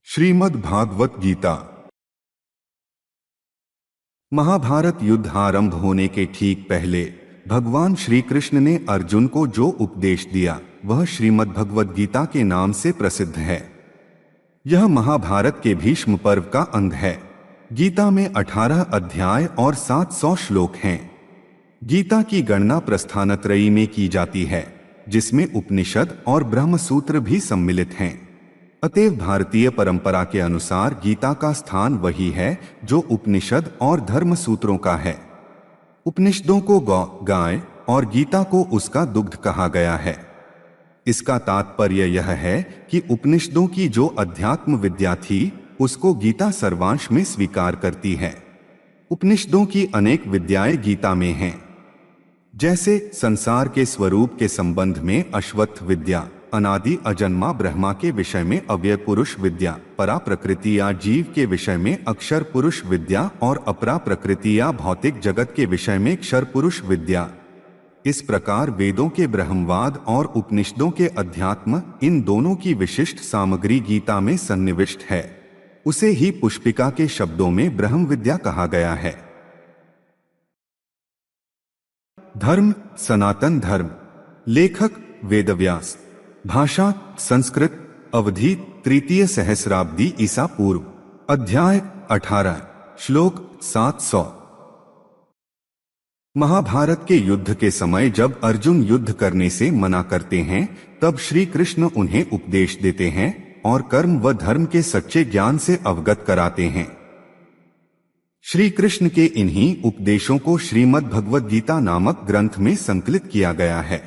श्रीमद् भागवत गीता। महाभारत युद्ध आरंभ होने के ठीक पहले भगवान श्री कृष्ण ने अर्जुन को जो उपदेश दिया वह श्रीमद् भगवत गीता के नाम से प्रसिद्ध है। यह महाभारत के भीष्म पर्व का अंग है। गीता में 18 अध्याय और 700 श्लोक हैं। गीता की गणना प्रस्थानत्रयी में की जाती है, जिसमें उपनिषद और ब्रह्मसूत्र भी सम्मिलित हैं। अतएव भारतीय परंपरा के अनुसार गीता का स्थान वही है जो उपनिषद और धर्म सूत्रों का है। उपनिषदों को गौ, गाय और गीता को उसका दुग्ध कहा गया है। इसका तात्पर्य यह है कि उपनिषदों की जो अध्यात्म विद्या थी उसको गीता सर्वांश में स्वीकार करती है। उपनिषदों की अनेक विद्याएं गीता में हैं, जैसे संसार के स्वरूप के संबंध में अश्वत्थ विद्या, अनादि अजन्मा ब्रह्मा के विषय में अव्यय पुरुष विद्या, परा प्रकृति या जीव के विषय में अक्षर पुरुष विद्या और अपरा प्रकृति या भौतिक जगत के विषय में क्षर पुरुष विद्या। इस प्रकार वेदों के ब्रह्मवाद और उपनिषदों के अध्यात्म, इन दोनों की विशिष्ट सामग्री गीता में सन्निविष्ट है। उसे ही पुष्पिका के शब्दों में ब्रह्म विद्या कहा गया है। धर्म, सनातन धर्म। लेखक वेदव्यास। भाषा संस्कृत। अवधि तृतीय सहस्राब्दी ईसा पूर्व। अध्याय 18। श्लोक 700। महाभारत के युद्ध के समय जब अर्जुन युद्ध करने से मना करते हैं तब श्री कृष्ण उन्हें उपदेश देते हैं और कर्म व धर्म के सच्चे ज्ञान से अवगत कराते हैं। श्री कृष्ण के इन्हीं उपदेशों को श्रीमद् भगवत गीता नामक ग्रंथ में संकलित किया गया है।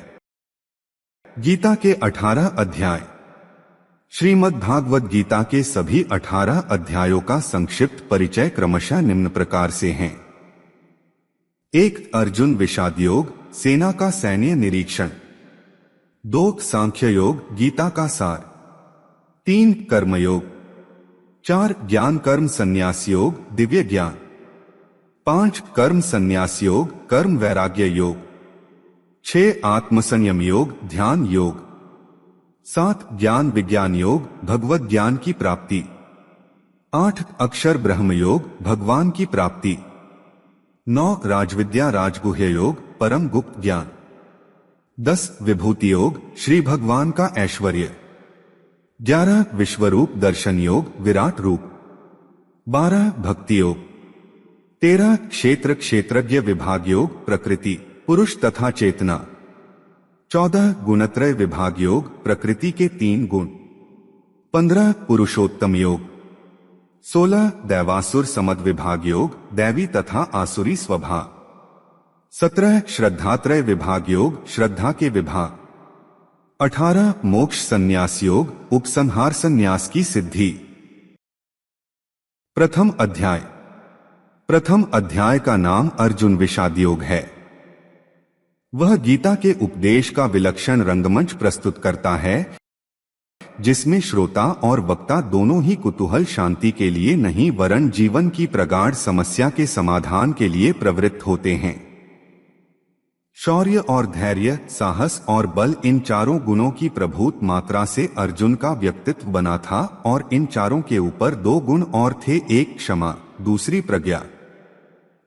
गीता के 18 अध्याय। श्रीमद् भागवत गीता के सभी 18 अध्यायों का संक्षिप्त परिचय क्रमशः निम्न प्रकार से हैं। 1. अर्जुन विषाद योग, सेना का सैन्य निरीक्षण। 2. सांख्य योग, गीता का सार। 3. कर्मयोग। 4. ज्ञान कर्म संन्यास योग, दिव्य ज्ञान। 5. कर्म संन्यास योग, कर्म वैराग्य योग। 6. आत्मसंयम योग, ध्यान योग। 7. ज्ञान विज्ञान योग, भगवत ज्ञान की प्राप्ति। 8. अक्षर ब्रह्म योग, भगवान की प्राप्ति। 9. राजविद्या राजगुह्य योग, परम गुप्त ज्ञान। 10. विभूति योग, श्री भगवान का ऐश्वर्य। 11. विश्वरूप दर्शन योग, विराट रूप। 12. भक्ति योग। 13. क्षेत्र क्षेत्रज्ञ विभाग योग, प्रकृति पुरुष तथा चेतना। 14. गुणत्रय विभाग योग, प्रकृति के 3 गुण। 15. पुरुषोत्तम योग। 16. दैवासुर समद विभाग योग, दैवी तथा आसुरी स्वभाव। 17. श्रद्धात्रय विभाग योग, श्रद्धा के विभाग। 18. मोक्ष संन्यास योग, उपसंहार संन्यास की सिद्धि। प्रथम अध्याय। प्रथम अध्याय का नाम अर्जुन विषाद योग है। वह गीता के उपदेश का विलक्षण रंगमंच प्रस्तुत करता है, जिसमें श्रोता और वक्ता दोनों ही कुतूहल शांति के लिए नहीं वरन जीवन की प्रगाढ़ समस्या के समाधान के लिए प्रवृत्त होते हैं। शौर्य और धैर्य, साहस और बल, इन चारों गुणों की प्रभूत मात्रा से अर्जुन का व्यक्तित्व बना था और इन चारों के ऊपर 2 गुण और थे, एक क्षमा, दूसरी प्रज्ञा।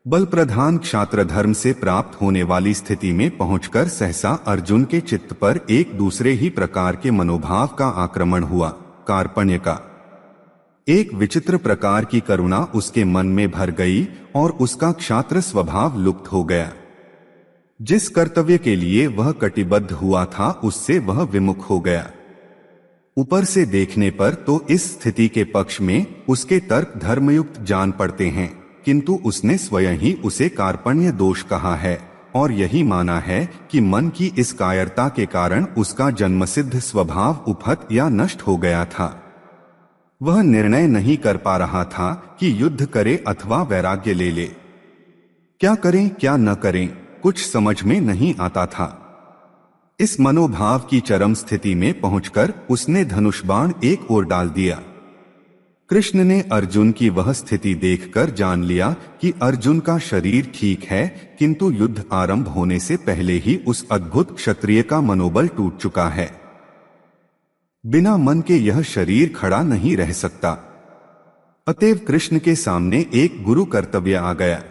बल प्रधान क्षात्र धर्म से प्राप्त होने वाली स्थिति में पहुंचकर सहसा अर्जुन के चित्त पर एक दूसरे ही प्रकार के मनोभाव का आक्रमण हुआ, कार्पण्य का। एक विचित्र प्रकार की करुणा उसके मन में भर गई और उसका क्षात्र स्वभाव लुप्त हो गया। जिस कर्तव्य के लिए वह कटिबद्ध हुआ था उससे वह विमुख हो गया। ऊपर से देखने पर तो इस स्थिति के पक्ष में उसके तर्क धर्मयुक्त जान पड़ते हैं, किंतु उसने स्वयं ही उसे कार्पण्य दोष कहा है और यही माना है कि मन की इस कायरता के कारण उसका जन्मसिद्ध स्वभाव उपहत या नष्ट हो गया था। वह निर्णय नहीं कर पा रहा था कि युद्ध करे अथवा वैराग्य ले ले। क्या करें क्या न करें, कुछ समझ में नहीं आता था। इस मनोभाव की चरम स्थिति में पहुंचकर उसने धनुष बाण एक ओर डाल दिया। कृष्ण ने अर्जुन की वह स्थिति देखकर जान लिया कि अर्जुन का शरीर ठीक है, किंतु युद्ध आरंभ होने से पहले ही उस अद्भुत क्षत्रिय का मनोबल टूट चुका है। बिना मन के यह शरीर खड़ा नहीं रह सकता। अतएव कृष्ण के सामने एक गुरु कर्तव्य आ गया।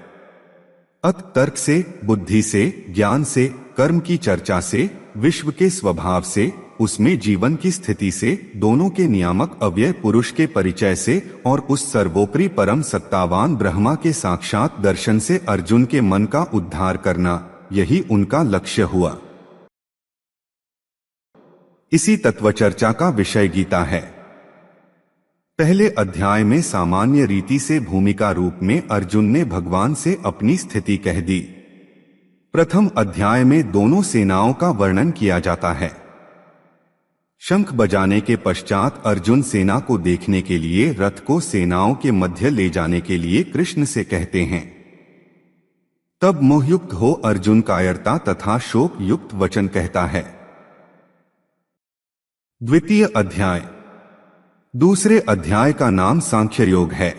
अत तर्क से, बुद्धि से, ज्ञान से, कर्म की चर्चा से, विश्व के स्वभाव से, उसमें जीवन की स्थिति से, दोनों के नियामक अव्यय पुरुष के परिचय से और उस सर्वोपरि परम सत्तावान ब्रह्मा के साक्षात दर्शन से अर्जुन के मन का उद्धार करना, यही उनका लक्ष्य हुआ। इसी तत्वचर्चा का विषय गीता है। पहले अध्याय में सामान्य रीति से भूमिका रूप में अर्जुन ने भगवान से अपनी स्थिति कह दी। प्रथम अध्याय में दोनों सेनाओं का वर्णन किया जाता है। शंख बजाने के पश्चात अर्जुन सेना को देखने के लिए रथ को सेनाओं के मध्य ले जाने के लिए कृष्ण से कहते हैं। तब मोहयुक्त हो अर्जुन कायरता तथा शोक युक्त वचन कहता है। द्वितीय अध्याय। दूसरे अध्याय का नाम सांख्य योग है।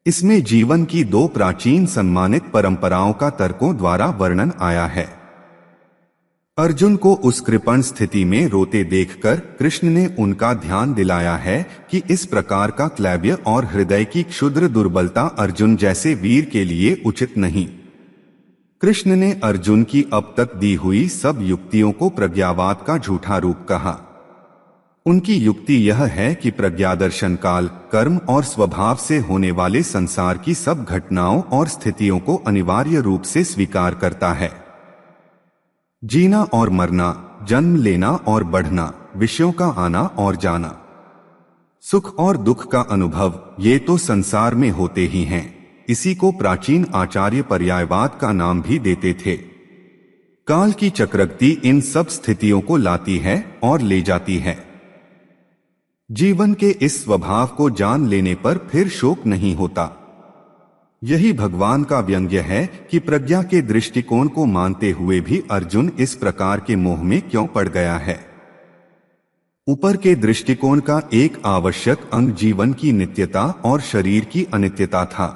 इसमें जीवन की दो प्राचीन सम्मानित परंपराओं का तर्कों द्वारा वर्णन आया है। अर्जुन को उस कृपण स्थिति में रोते देखकर कृष्ण ने उनका ध्यान दिलाया है कि इस प्रकार का क्लैब्य और हृदय की क्षुद्र दुर्बलता अर्जुन जैसे वीर के लिए उचित नहीं। कृष्ण ने अर्जुन की अब तक दी हुई सब युक्तियों को प्रज्ञावाद का झूठा रूप कहा। उनकी युक्ति यह है कि प्रज्ञादर्शन काल, कर्म और स्वभाव से होने वाले संसार की सब घटनाओं और स्थितियों को अनिवार्य रूप से स्वीकार करता है। जीना और मरना, जन्म लेना और बढ़ना, विषयों का आना और जाना, सुख और दुख का अनुभव, ये तो संसार में होते ही हैं। इसी को प्राचीन आचार्य पर्यायवाद का नाम भी देते थे। काल की चक्रगति इन सब स्थितियों को लाती है और ले जाती है। जीवन के इस स्वभाव को जान लेने पर फिर शोक नहीं होता। यही भगवान का व्यंग्य है कि प्रज्ञा के दृष्टिकोण को मानते हुए भी अर्जुन इस प्रकार के मोह में क्यों पड़ गया है। ऊपर के दृष्टिकोण का एक आवश्यक अंग जीवन की नित्यता और शरीर की अनित्यता था।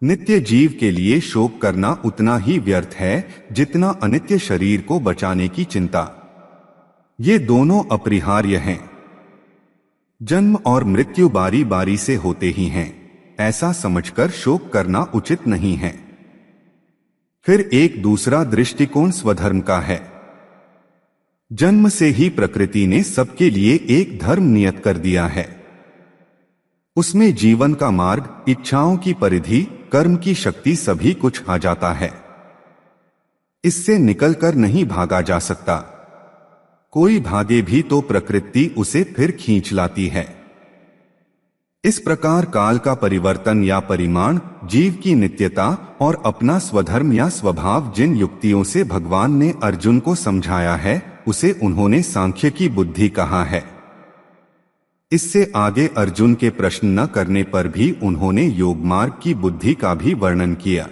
नित्य जीव के लिए शोक करना उतना ही व्यर्थ है जितना अनित्य शरीर को बचाने की चिंता। ये दोनों अपरिहार्य हैं। जन्म और मृत्यु बारी बारी से होते ही हैं, ऐसा समझकर शोक करना उचित नहीं है। फिर एक दूसरा दृष्टिकोण स्वधर्म का है। जन्म से ही प्रकृति ने सबके लिए एक धर्म नियत कर दिया है। उसमें जीवन का मार्ग, इच्छाओं की परिधि, कर्म की शक्ति सभी कुछ आ जाता है। इससे निकलकर नहीं भागा जा सकता। कोई भागे भी तो प्रकृति उसे फिर खींच लाती है। इस प्रकार काल का परिवर्तन या परिमाण, जीव की नित्यता और अपना स्वधर्म या स्वभाव जिन युक्तियों से भगवान ने अर्जुन को समझाया है, उसे उन्होंने सांख्य की बुद्धि कहा है। इससे आगे अर्जुन के प्रश्न न करने पर भी उन्होंने योग मार्ग की बुद्धि का भी वर्णन किया।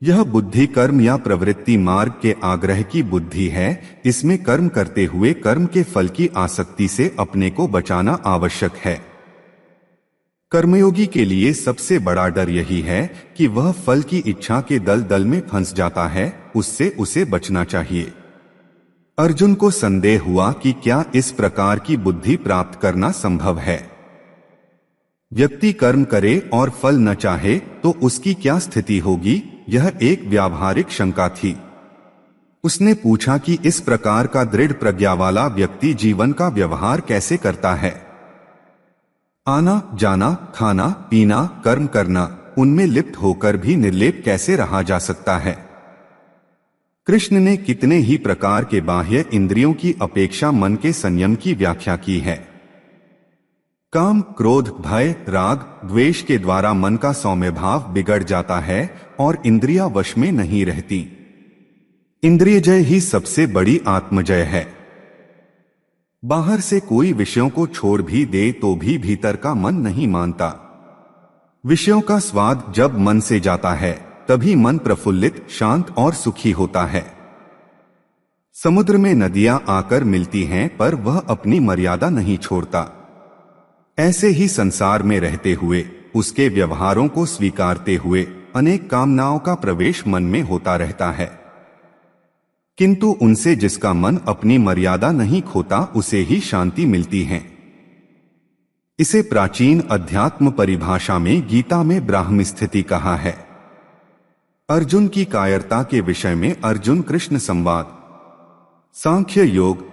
यह बुद्धि कर्म या प्रवृत्ति मार्ग के आग्रह की बुद्धि है। इसमें कर्म करते हुए कर्म के फल की आसक्ति से अपने को बचाना आवश्यक है। कर्मयोगी के लिए सबसे बड़ा डर यही है कि वह फल की इच्छा के दलदल में फंस जाता है, उससे उसे बचना चाहिए। अर्जुन को संदेह हुआ कि क्या इस प्रकार की बुद्धि प्राप्त करना संभव है। व्यक्ति कर्म करे और फल न चाहे तो उसकी क्या स्थिति होगी, यह एक व्यावहारिक शंका थी। उसने पूछा कि इस प्रकार का दृढ़ प्रज्ञा वाला व्यक्ति जीवन का व्यवहार कैसे करता है। आना जाना, खाना पीना, कर्म करना, उनमें लिप्त होकर भी निर्लेप कैसे रहा जा सकता है। कृष्ण ने कितने ही प्रकार के बाह्य इंद्रियों की अपेक्षा मन के संयम की व्याख्या की है। काम, क्रोध, भय, राग, द्वेष के द्वारा मन का सौम्य भाव बिगड़ जाता है और इंद्रियां वश में नहीं रहती। इंद्रिय जय ही सबसे बड़ी आत्मजय है। बाहर से कोई विषयों को छोड़ भी दे तो भी भीतर का मन नहीं मानता। विषयों का स्वाद जब मन से जाता है तभी मन प्रफुल्लित, शांत और सुखी होता है। समुद्र में नदियां आकर मिलती हैं पर वह अपनी मर्यादा नहीं छोड़ता। ऐसे ही संसार में रहते हुए, उसके व्यवहारों को स्वीकारते हुए अनेक कामनाओं का प्रवेश मन में होता रहता है, किंतु उनसे जिसका मन अपनी मर्यादा नहीं खोता उसे ही शांति मिलती है। इसे प्राचीन अध्यात्म परिभाषा में गीता में ब्राह्म स्थिति कहा है। अर्जुन की कायरता के विषय में अर्जुन कृष्ण संवाद। सांख्य योग,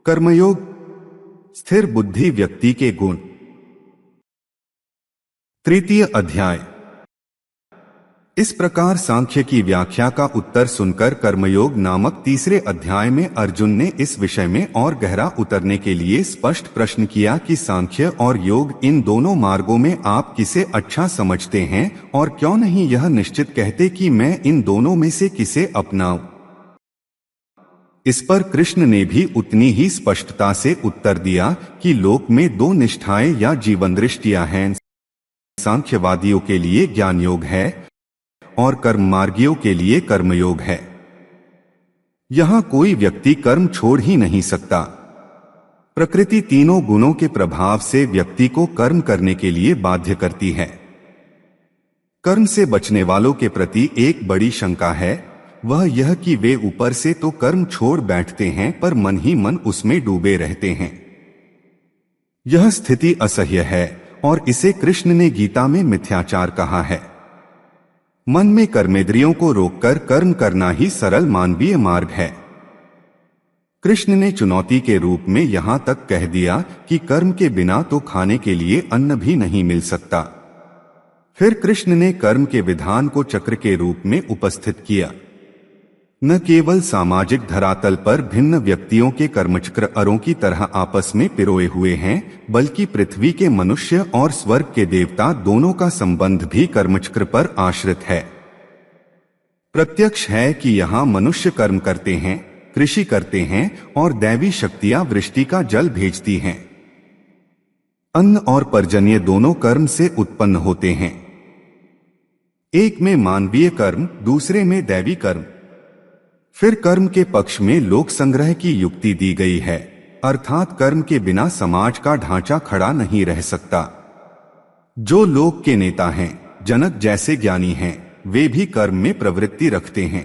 कर्मयोग, स्थिर बुद्धि व्यक्ति के गुण। तृतीय अध्याय। इस प्रकार सांख्य की व्याख्या का उत्तर सुनकर कर्मयोग नामक तीसरे अध्याय में अर्जुन ने इस विषय में और गहरा उतरने के लिए स्पष्ट प्रश्न किया कि सांख्य और योग इन दोनों मार्गों में आप किसे अच्छा समझते हैं और क्यों नहीं यह निश्चित कहते कि मैं इन दोनों में से किसे अपनाऊं। इस पर कृष्ण ने भी उतनी ही स्पष्टता से उत्तर दिया कि लोक में दो निष्ठाएं या जीवन दृष्टियां हैं। सांख्यवादियों के लिए ज्ञान योग है और कर्म मार्गियों के लिए कर्मयोग है। यहां कोई व्यक्ति कर्म छोड़ ही नहीं सकता। प्रकृति तीनों गुणों के प्रभाव से व्यक्ति को कर्म करने के लिए बाध्य करती है। कर्म से बचने वालों के प्रति एक बड़ी शंका है, वह यह कि वे ऊपर से तो कर्म छोड़ बैठते हैं पर मन ही मन उसमें डूबे रहते हैं। यह स्थिति असह्य है और इसे कृष्ण ने गीता में मिथ्याचार कहा है। मन में कर्मेंद्रियों को रोककर कर्म करना ही सरल मानवीय मार्ग है। कृष्ण ने चुनौती के रूप में यहां तक कह दिया कि कर्म के बिना तो खाने के लिए अन्न भी नहीं मिल सकता। फिर कृष्ण ने कर्म के विधान को चक्र के रूप में उपस्थित किया। न केवल सामाजिक धरातल पर भिन्न व्यक्तियों के कर्मचक्र अरों की तरह आपस में पिरोए हुए हैं, बल्कि पृथ्वी के मनुष्य और स्वर्ग के देवता दोनों का संबंध भी कर्मचक्र पर आश्रित है। प्रत्यक्ष है कि यहाँ मनुष्य कर्म करते हैं, कृषि करते हैं और दैवी शक्तियां वृष्टि का जल भेजती हैं। अन्न और पर्जन्य दोनों कर्म से उत्पन्न होते हैं। एक में मानवीय कर्म, दूसरे में दैवी कर्म। फिर कर्म के पक्ष में लोक संग्रह की युक्ति दी गई है, अर्थात कर्म के बिना समाज का ढांचा खड़ा नहीं रह सकता। जो लोक के नेता हैं, जनक जैसे ज्ञानी हैं, वे भी कर्म में प्रवृत्ति रखते हैं।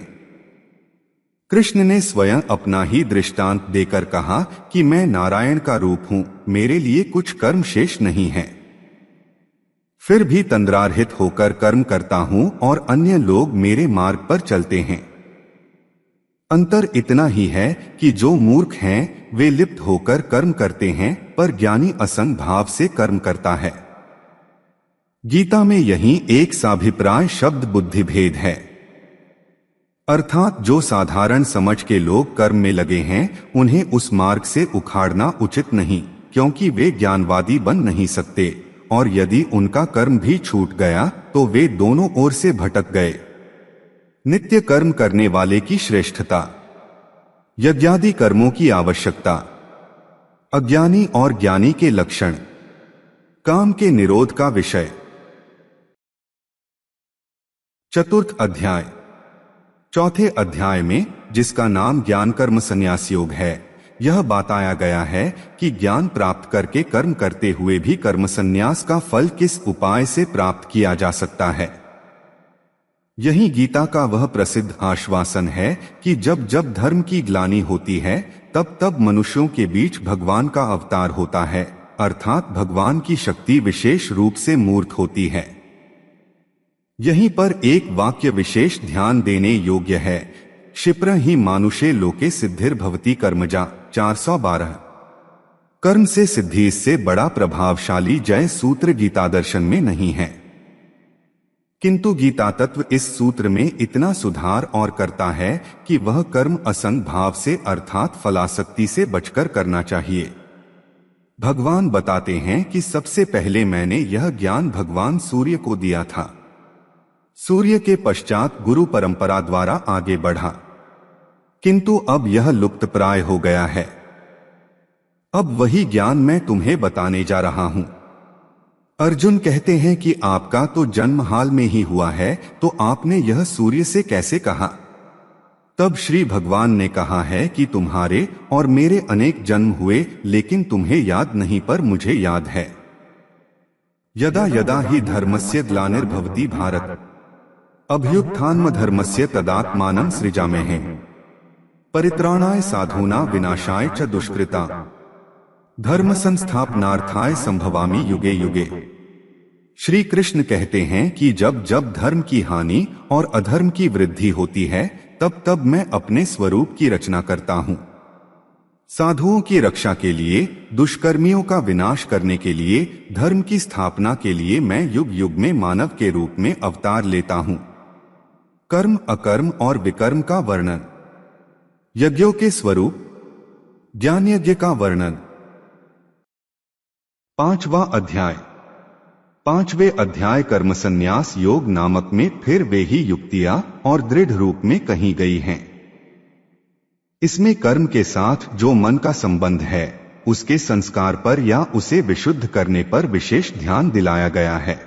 कृष्ण ने स्वयं अपना ही दृष्टांत देकर कहा कि मैं नारायण का रूप हूं, मेरे लिए कुछ कर्म शेष नहीं है। फिर भी तंद्रारहित होकर कर्म करता हूं और अन्य लोग मेरे मार्ग पर चलते हैं। अंतर इतना ही है कि जो मूर्ख हैं वे लिप्त होकर कर्म करते हैं, पर ज्ञानी असंग भाव से कर्म करता है। गीता में यही एक साभिप्राय शब्द बुद्धि भेद है, अर्थात जो साधारण समझ के लोग कर्म में लगे हैं उन्हें उस मार्ग से उखाड़ना उचित नहीं, क्योंकि वे ज्ञानवादी बन नहीं सकते, और यदि उनका कर्म भी छूट गया तो वे दोनों ओर से भटक गए। नित्य कर्म करने वाले की श्रेष्ठता, यज्ञादि कर्मों की आवश्यकता, अज्ञानी और ज्ञानी के लक्षण, काम के निरोध का विषय। चतुर्थ अध्याय। चौथे अध्याय में, जिसका नाम ज्ञान कर्म संन्यास योग है, यह बताया गया है कि ज्ञान प्राप्त करके कर्म करते हुए भी कर्म संन्यास का फल किस उपाय से प्राप्त किया जा सकता है। यही गीता का वह प्रसिद्ध आश्वासन है कि जब जब धर्म की ग्लानि होती है तब तब मनुष्यों के बीच भगवान का अवतार होता है, अर्थात भगवान की शक्ति विशेष रूप से मूर्त होती है। यहीं पर एक वाक्य विशेष ध्यान देने योग्य है, क्षिप्र ही मानुषे लोके सिद्धिर भवति कर्मजा 412। कर्म से सिद्धि इससे बड़ा प्रभावशाली जय सूत्र गीता दर्शन में नहीं है। किंतु गीता तत्व इस सूत्र में इतना सुधार और करता है कि वह कर्म असंग भाव से अर्थात फलासक्ति से बचकर करना चाहिए। भगवान बताते हैं कि सबसे पहले मैंने यह ज्ञान भगवान सूर्य को दिया था। सूर्य के पश्चात गुरु परंपरा द्वारा आगे बढ़ा, किंतु अब यह लुप्तप्राय हो गया है। अब वही ज्ञान मैं तुम्हें बताने जा रहा हूं। अर्जुन कहते हैं कि आपका तो जन्म हाल में ही हुआ है, तो आपने यह सूर्य से कैसे कहा? तब श्री भगवान ने कहा है कि तुम्हारे और मेरे अनेक जन्म हुए, लेकिन तुम्हें याद नहीं, पर मुझे याद है। यदा यदा हि धर्मस्य ग्लानिर्भवति भारत अभ्युत्थानमधर्मस्य तदात्मानं सृजाम्यहम् परित्राणाय साधूनां विनाशाय च दुष्कृता धर्म संस्थापनार्थाय संभवामि युगे युगे। श्री कृष्ण कहते हैं कि जब जब धर्म की हानि और अधर्म की वृद्धि होती है तब तब मैं अपने स्वरूप की रचना करता हूँ। साधुओं की रक्षा के लिए, दुष्कर्मियों का विनाश करने के लिए, धर्म की स्थापना के लिए मैं युग युग में मानव के रूप में अवतार लेता हूँ। कर्म, अकर्म और विकर्म का वर्णन। यज्ञों के स्वरूप। ज्ञान यज्ञ का वर्णन। 5वां अध्याय। 5वें अध्याय कर्म संन्यास योग नामक में फिर वे ही युक्तियां और दृढ़ रूप में कही गई हैं। इसमें कर्म के साथ जो मन का संबंध है उसके संस्कार पर या उसे विशुद्ध करने पर विशेष ध्यान दिलाया गया है।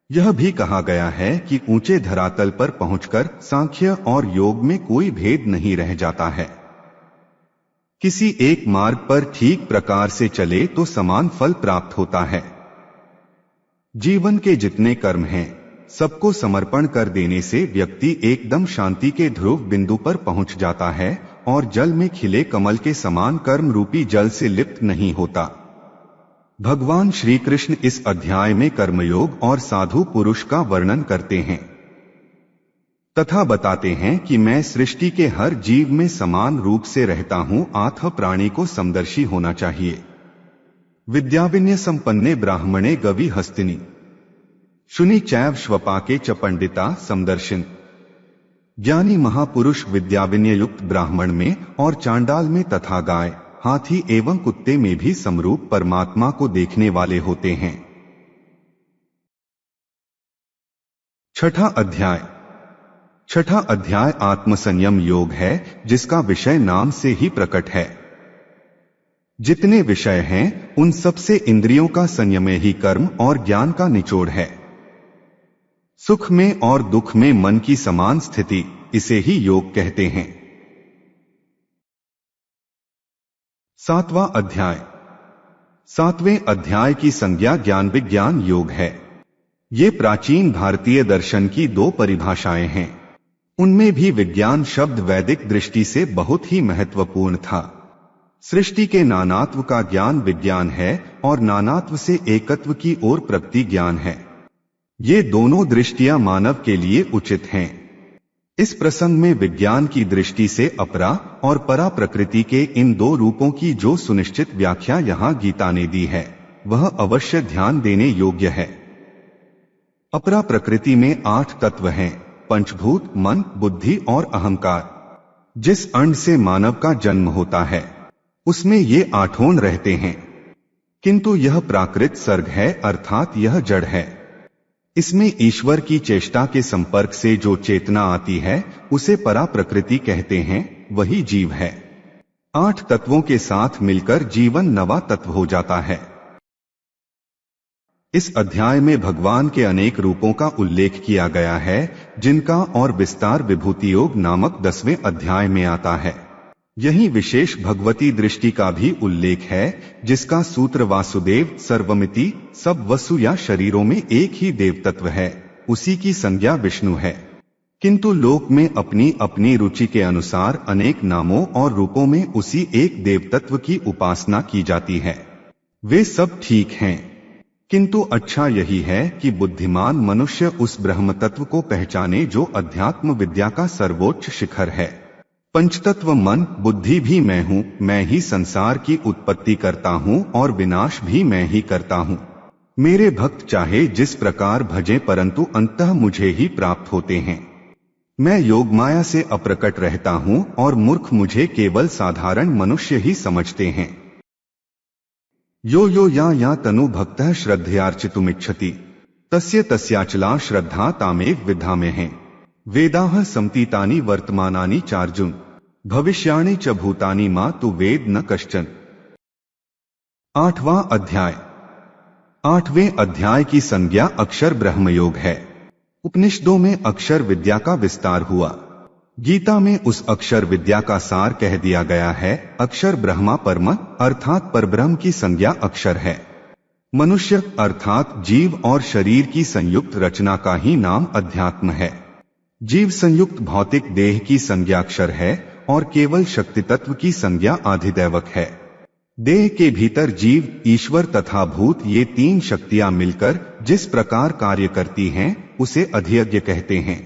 यह भी कहा गया है कि ऊंचे धरातल पर पहुंचकर सांख्य और योग में कोई भेद नहीं रह जाता है। किसी एक मार्ग पर ठीक प्रकार से चले तो समान फल प्राप्त होता है। जीवन के जितने कर्म हैं सबको समर्पण कर देने से व्यक्ति एकदम शांति के ध्रुव बिंदु पर पहुंच जाता है और जल में खिले कमल के समान कर्म रूपी जल से लिप्त नहीं होता। भगवान श्री कृष्ण इस अध्याय में कर्मयोग और साधु पुरुष का वर्णन करते हैं तथा बताते हैं कि मैं सृष्टि के हर जीव में समान रूप से रहता हूं। आत्म प्राणी को समदर्शी होना चाहिए। विद्याविनय संपन्ने ब्राह्मणे गवि हस्तिनी शुनि चैव श्वपाके च पंडिता समदर्शिन। ज्ञानी महापुरुष विद्याविनय युक्त ब्राह्मण में और चांडाल में तथा गाय, हाथी एवं कुत्ते में भी समरूप परमात्मा को देखने वाले होते हैं। 6ठा अध्याय। 6ठा अध्याय आत्मसंयम योग है जिसका विषय नाम से ही प्रकट है। जितने विषय हैं उन सबसे इंद्रियों का संयम ही कर्म और ज्ञान का निचोड़ है। सुख में और दुख में मन की समान स्थिति, इसे ही योग कहते हैं। 7वां अध्याय। 7वें अध्याय की संज्ञा ज्ञान विज्ञान योग है। ये प्राचीन भारतीय दर्शन की 2 परिभाषाएं हैं। उनमें भी विज्ञान शब्द वैदिक दृष्टि से बहुत ही महत्वपूर्ण था। सृष्टि के नानात्व का ज्ञान विज्ञान है और नानात्व से एकत्व की ओर प्रगति ज्ञान है। ये दोनों दृष्टियां मानव के लिए उचित हैं। इस प्रसंग में विज्ञान की दृष्टि से अपरा और परा प्रकृति के इन 2 रूपों की जो सुनिश्चित व्याख्या यहाँ गीता ने दी है वह अवश्य ध्यान देने योग्य है। अपरा प्रकृति में 8 तत्व हैं, पंचभूत, मन, बुद्धि और अहंकार। जिस अंड से मानव का जन्म होता है उसमें ये 8 रहते हैं, किंतु यह प्राकृत सर्ग है अर्थात यह जड़ है। इसमें ईश्वर की चेष्टा के संपर्क से जो चेतना आती है उसे परा प्रकृति कहते हैं, वही जीव है। 8 तत्वों के साथ मिलकर जीवन नवा तत्व हो जाता है। इस अध्याय में भगवान के अनेक रूपों का उल्लेख किया गया है जिनका और विस्तार विभूति योग नामक 10वें अध्याय में आता है। यही विशेष भगवती दृष्टि का भी उल्लेख है जिसका सूत्र वासुदेव सर्वमिति, सब वसु या शरीरों में एक ही देव तत्व है, उसी की संज्ञा विष्णु है। किंतु लोक में अपनी अपनी रुचि के अनुसार अनेक नामों और रूपों में उसी एक देव तत्व की उपासना की जाती है। वे सब ठीक हैं, किंतु अच्छा यही है कि बुद्धिमान मनुष्य उस ब्रह्म तत्व को पहचाने जो अध्यात्म विद्या का सर्वोच्च शिखर है। पंचतत्व मन बुद्धि भी मैं हूँ, मैं ही संसार की उत्पत्ति करता हूँ और विनाश भी मैं ही करता हूँ। मेरे भक्त चाहे जिस प्रकार भजें परंतु अंततः मुझे ही प्राप्त होते हैं। मैं योग माया से अप्रकट रहता हूँ और मूर्ख मुझे केवल साधारण मनुष्य ही समझते हैं। यो यो या तनु भक्तः श्रद्धयार्चितुमिच्छति तस्य तस्याचला श्रद्धा तामेव विद्धाम्यहम्। वेदाः समतीतानि वर्तमानानि चार्जुन भविष्याणि च भूतानि मा तु वेद न कश्चन। 8वां अध्याय। 8वें अध्याय की संज्ञा अक्षर ब्रह्मयोग है। उपनिषदों में अक्षर विद्या का विस्तार हुआ। गीता में उस अक्षर विद्या का सार कह दिया गया है। अक्षर ब्रह्मा परम अर्थात परब्रह्म की संज्ञा अक्षर है। मनुष्य अर्थात जीव और शरीर की संयुक्त रचना का ही नाम अध्यात्म है। जीव संयुक्त भौतिक देह की संज्ञा अक्षर है और केवल शक्ति तत्व की संज्ञा आधिदैवक है। देह के भीतर जीव, ईश्वर तथा भूत ये तीन शक्तियां मिलकर जिस प्रकार कार्य करती हैं उसे अधियज्ञ कहते हैं।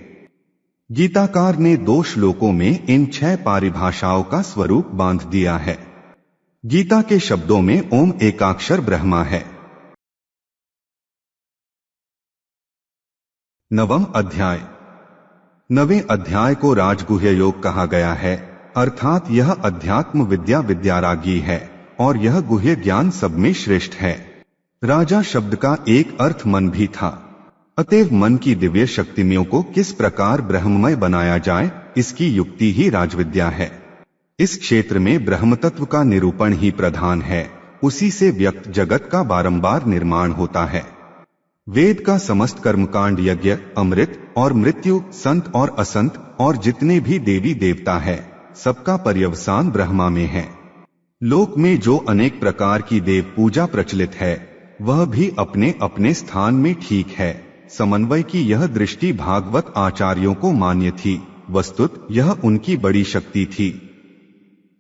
गीताकार ने 2 श्लोकों में इन 6 परिभाषाओं का स्वरूप बांध दिया है। गीता के शब्दों में ओम एकाक्षर ब्रह्मा है। 9वां अध्याय। 9वें अध्याय को राजगुह्य योग कहा गया है, अर्थात यह अध्यात्म विद्या विद्यारागी है और यह गुह्य ज्ञान सब में श्रेष्ठ है। राजा शब्द का एक अर्थ मन भी था, अतएव मन की दिव्य शक्तियों को किस प्रकार ब्रह्ममय बनाया जाए, इसकी युक्ति ही राजविद्या है। इस क्षेत्र में ब्रह्म तत्व का निरूपण ही प्रधान है, उसी से व्यक्त जगत का बारंबार निर्माण होता है। वेद का समस्त कर्मकांड, यज्ञ, अमृत और मृत्यु, संत और असंत और जितने भी देवी देवता है, सबका पर्यवसान ब्रह्मा में है। लोक में जो अनेक प्रकार की देव पूजा प्रचलित है, वह भी अपने अपने स्थान में ठीक है। समन्वय की यह दृष्टि भागवत आचार्यों को मान्य थी, वस्तुत यह उनकी बड़ी शक्ति थी।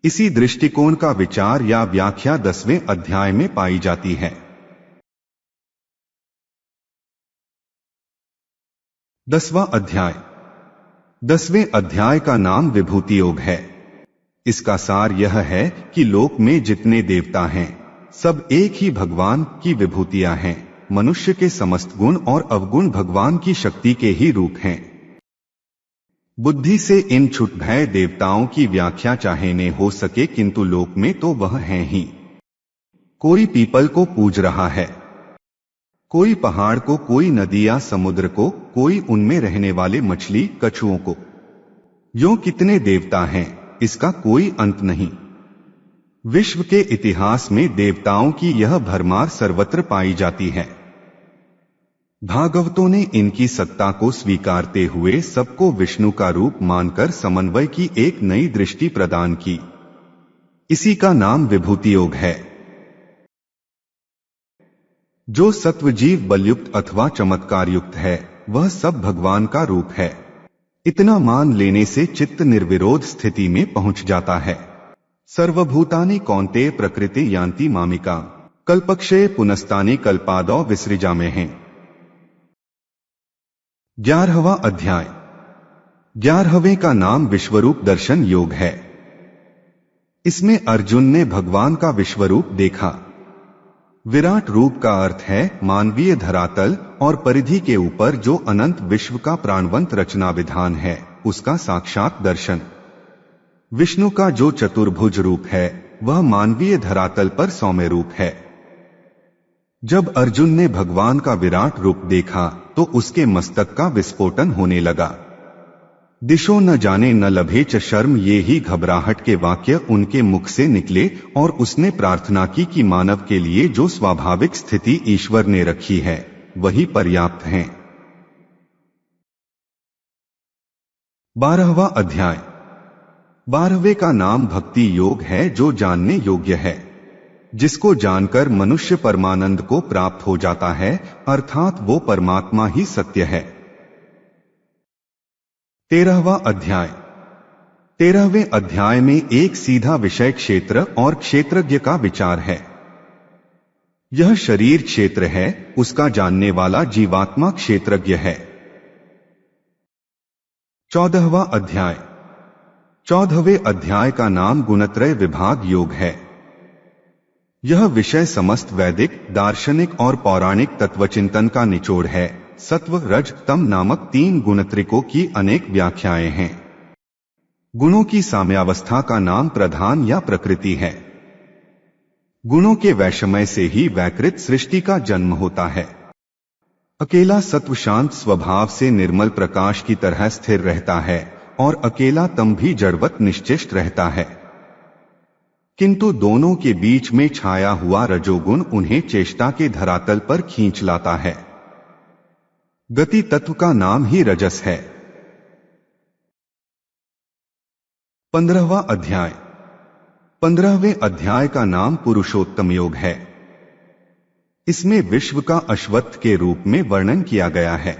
इसी दृष्टिकोण का विचार या व्याख्या 10वें अध्याय में पाई जाती है। 10वां अध्याय। 10वें अध्याय का नाम विभूति योग है। इसका सार यह है कि लोक में जितने देवता हैं, सब एक ही भगवान की विभूतियां हैं। मनुष्य के समस्त गुण और अवगुण भगवान की शक्ति के ही रूप हैं। बुद्धि से इन छुट भय देवताओं की व्याख्या चाहे ने हो सके, किंतु लोक में तो वह हैं ही। कोई पीपल को पूज रहा है, कोई पहाड़ को, कोई नदी या समुद्र को, कोई उनमें रहने वाले मछली कछुओं को। यूं कितने देवता हैं, इसका कोई अंत नहीं। विश्व के इतिहास में देवताओं की यह भरमार सर्वत्र पाई जाती है। भागवतों ने इनकी सत्ता को स्वीकारते हुए सबको विष्णु का रूप मानकर समन्वय की एक नई दृष्टि प्रदान की। इसी का नाम विभूति योग है। जो सत्वजीव बलयुक्त अथवा चमत्कार युक्त है, वह सब भगवान का रूप है। इतना मान लेने से चित्त निर्विरोध स्थिति में पहुंच जाता है। सर्वभूतानि कौन्तेय प्रकृति यान्ति मामिका, कल्पक्षये पुनस्तानि कल्पादौ विसृजामि हैं। 11वां अध्याय। 11वें का नाम विश्वरूप दर्शन योग है। इसमें अर्जुन ने भगवान का विश्वरूप देखा। विराट रूप का अर्थ है मानवीय धरातल और परिधि के ऊपर जो अनंत विश्व का प्राणवंत रचना विधान है, उसका साक्षात दर्शन। विष्णु का जो चतुर्भुज रूप है, वह मानवीय धरातल पर सौम्य रूप है। जब अर्जुन ने भगवान का विराट रूप देखा तो उसके मस्तक का विस्फोटन होने लगा। दिशो न जाने न लभे च शर्म, ये ही घबराहट के वाक्य उनके मुख से निकले और उसने प्रार्थना की कि मानव के लिए जो स्वाभाविक स्थिति ईश्वर ने रखी है, वही पर्याप्त है। 12वां अध्याय। 12वें का नाम भक्ति योग है, जो जानने योग्य है। जिसको जानकर मनुष्य परमानंद को प्राप्त हो जाता है, अर्थात वो परमात्मा ही सत्य है। 13वां अध्याय। 13वें अध्याय में एक सीधा विषय क्षेत्र और क्षेत्रज्ञ का विचार है। यह शरीर क्षेत्र है, उसका जानने वाला जीवात्मा क्षेत्रज्ञ है। 14वां अध्याय। 14वें अध्याय का नाम गुणत्रय विभाग योग है। यह विषय समस्त वैदिक, दार्शनिक और पौराणिक तत्वचिंतन का निचोड़ है। सत्व, रज, तम नामक 3 गुणत्रिकों की अनेक व्याख्याएं हैं। गुणों की साम्यावस्था का नाम प्रधान या प्रकृति है। गुणों के वैषम्य से ही वैकृत सृष्टि का जन्म होता है। अकेला सत्व शांत स्वभाव से निर्मल प्रकाश की तरह स्थिर रहता है और अकेला तम भी जड़वत निश्चेष्ट रहता है, किंतु दोनों के बीच में छाया हुआ रजोगुण उन्हें चेष्टा के धरातल पर खींच लाता है। गति तत्व का नाम ही रजस है। 15वां अध्याय। 15वें अध्याय का नाम पुरुषोत्तम योग है। इसमें विश्व का अश्वत्थ के रूप में वर्णन किया गया है।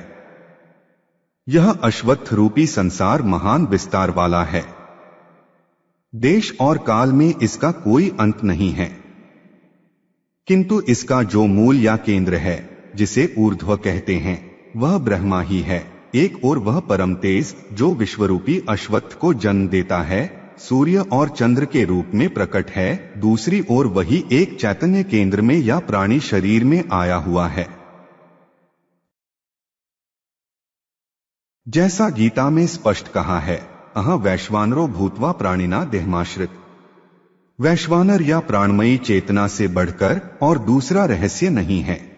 यह अश्वत्थ रूपी संसार महान विस्तार वाला है। देश और काल में इसका कोई अंत नहीं है। किंतु इसका जो मूल या केंद्र है, जिसे ऊर्ध्व कहते हैं, वह ब्रह्मा ही है। एक और वह परम तेज जो विश्वरूपी अश्वत्थ को जन्म देता है, सूर्य और चंद्र के रूप में प्रकट है। दूसरी ओर वही एक चैतन्य केंद्र में या प्राणी शरीर में आया हुआ है। जैसा गीता में स्पष्ट कहा है, अह वैश्वानरो भूत्वा प्राणिना देहमाश्रित। वैश्वानर या प्राणमयी चेतना से बढ़कर और दूसरा रहस्य नहीं है।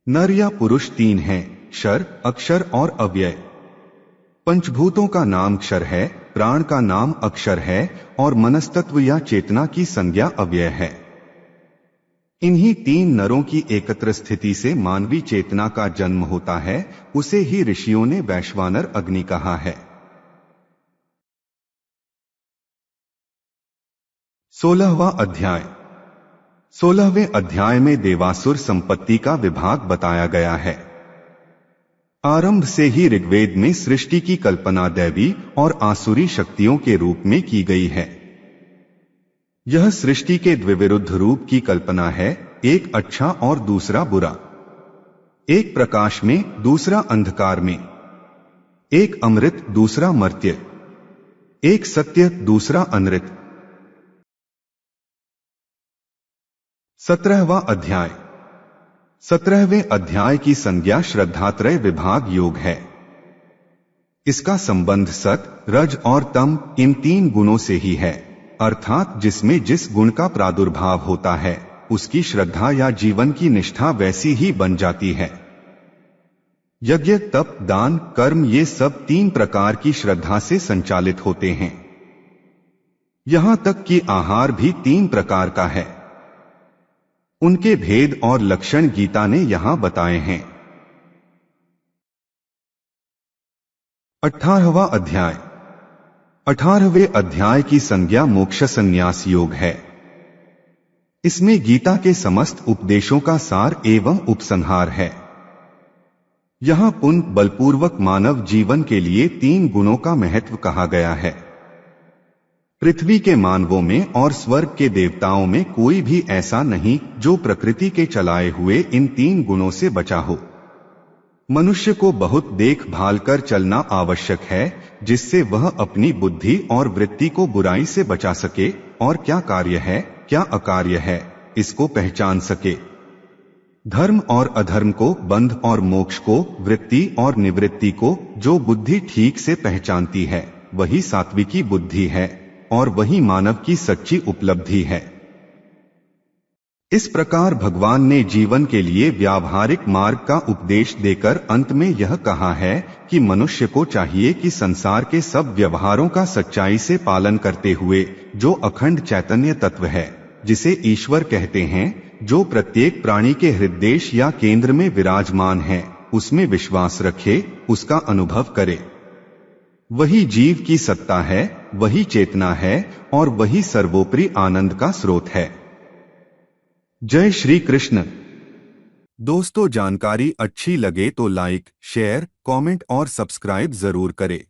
नर या पुरुष तीन हैं, क्षर, अक्षर और अव्यय। पंचभूतों का नाम क्षर है, प्राण का नाम अक्षर है और मनस्तत्व या चेतना की संज्ञा अव्यय है। इन्हीं तीन नरों की एकत्र स्थिति से मानवी चेतना का जन्म होता है। उसे ही ऋषियों ने वैश्वानर अग्नि कहा है। 16वां अध्याय। 16वें अध्याय में देवासुर संपत्ति का विभाग बताया गया है। आरंभ से ही ऋग्वेद में सृष्टि की कल्पना दैवी और आसुरी शक्तियों के रूप में की गई है। यह सृष्टि के द्विविरुद्ध रूप की कल्पना है, एक अच्छा और दूसरा बुरा, एक प्रकाश में दूसरा अंधकार में, एक अमृत दूसरा मर्त्य, एक सत्य दूसरा अनृत। 17वां अध्याय। 17वें अध्याय की संज्ञा श्रद्धात्रय विभाग योग है। इसका संबंध सत, रज और तम इन तीन गुणों से ही है, अर्थात जिसमें जिस गुण का प्रादुर्भाव होता है, उसकी श्रद्धा या जीवन की निष्ठा वैसी ही बन जाती है। यज्ञ, तप, दान, कर्म ये सब तीन प्रकार की श्रद्धा से संचालित होते हैं। यहां तक कि आहार भी तीन प्रकार का है। उनके भेद और लक्षण गीता ने यहां बताए हैं। 18वां अध्याय। 18वें अध्याय की संज्ञा मोक्ष संन्यास योग है। इसमें गीता के समस्त उपदेशों का सार एवं उपसंहार है। यहां पुण्य बलपूर्वक मानव जीवन के लिए तीन गुणों का महत्व कहा गया है। पृथ्वी के मानवों में और स्वर्ग के देवताओं में कोई भी ऐसा नहीं जो प्रकृति के चलाए हुए इन तीन गुणों से बचा हो। मनुष्य को बहुत देखभाल कर चलना आवश्यक है, जिससे वह अपनी बुद्धि और वृत्ति को बुराई से बचा सके और क्या कार्य है क्या अकार्य है इसको पहचान सके। धर्म और अधर्म को, बंध और मोक्ष को, वृत्ति और निवृत्ति को जो बुद्धि ठीक से पहचानती है, वही सात्विकी बुद्धि है और वही मानव की सच्ची उपलब्धि है। इस प्रकार भगवान ने जीवन के लिए व्यावहारिक मार्ग का उपदेश देकर अंत में यह कहा है कि मनुष्य को चाहिए कि संसार के सब व्यवहारों का सच्चाई से पालन करते हुए जो अखंड चैतन्य तत्व है, जिसे ईश्वर कहते हैं, जो प्रत्येक प्राणी के हृदय या केंद्र में विराजमान है, उसमें विश्वास रखे, उसका अनुभव करे। वही जीव की सत्ता है, वही चेतना है और वही सर्वोपरि आनंद का स्रोत है। जय श्री कृष्ण। दोस्तों, जानकारी अच्छी लगे तो लाइक, शेयर, कमेंट और सब्सक्राइब जरूर करें।